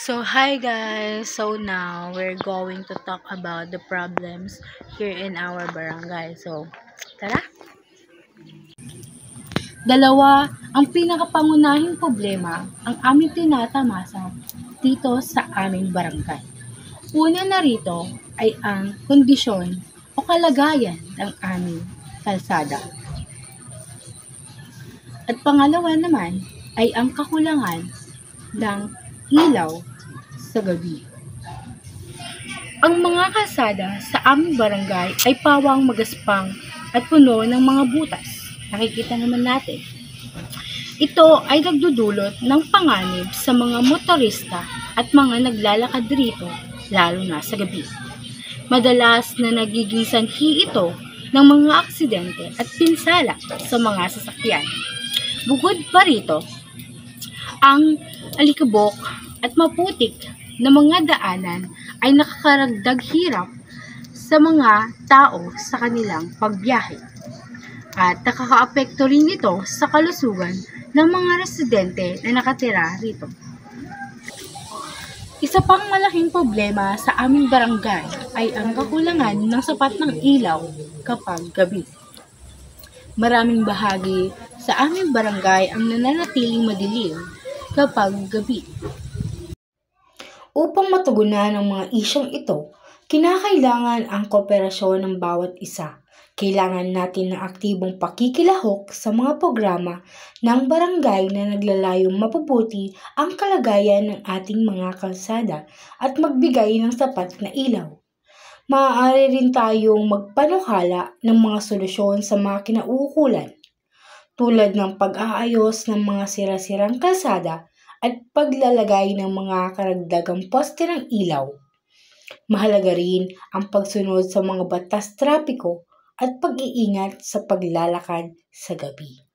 So hi guys, so now we're going to talk about the problems here in our barangay. So tara! Dalawa ang pinakapangunahing problema ang aming tinatamasa dito sa aming barangay. Una na rito ay ang kondisyon o kalagayan ng aming kalsada. At pangalawa naman ay ang kakulangan ng ilaw sa gabi. Ang mga kalsada sa aming barangay ay pawang magaspang at puno ng mga butas. Nakikita naman natin. Ito ay nagdudulot ng panganib sa mga motorista at mga naglalakad rito, lalo na sa gabi. Madalas na nagiging sanhi ito ng mga aksidente at pinsala sa mga sasakyan. Bukod pa rito, ang alikabok at maputik na mga daanan ay nakakaragdag hirap sa mga tao sa kanilang pagbiyahe. At nakakaapekto rin ito sa kalusugan ng mga residente na nakatira rito. Isa pang malaking problema sa aming barangay ay ang kakulangan ng sapat ng ilaw kapag gabi. Maraming bahagi sa aming barangay ang nananatiling madilim kapag gabi. Upang matugunan ang mga isyong ito, kinakailangan ang kooperasyon ng bawat isa. Kailangan natin ng aktibong pakikilahok sa mga programa ng barangay na naglalayong mapabuti ang kalagayan ng ating mga kalsada at magbigay ng sapat na ilaw. Maaari rin tayong magpanukala ng mga solusyon sa mga kinauukulan, tulad ng pag-aayos ng mga sira-sirang kalsada at paglalagay ng mga karagdagang poste ng ilaw. Mahalaga rin ang pagsunod sa mga batas trapiko at pag-iingat sa paglalakad sa gabi.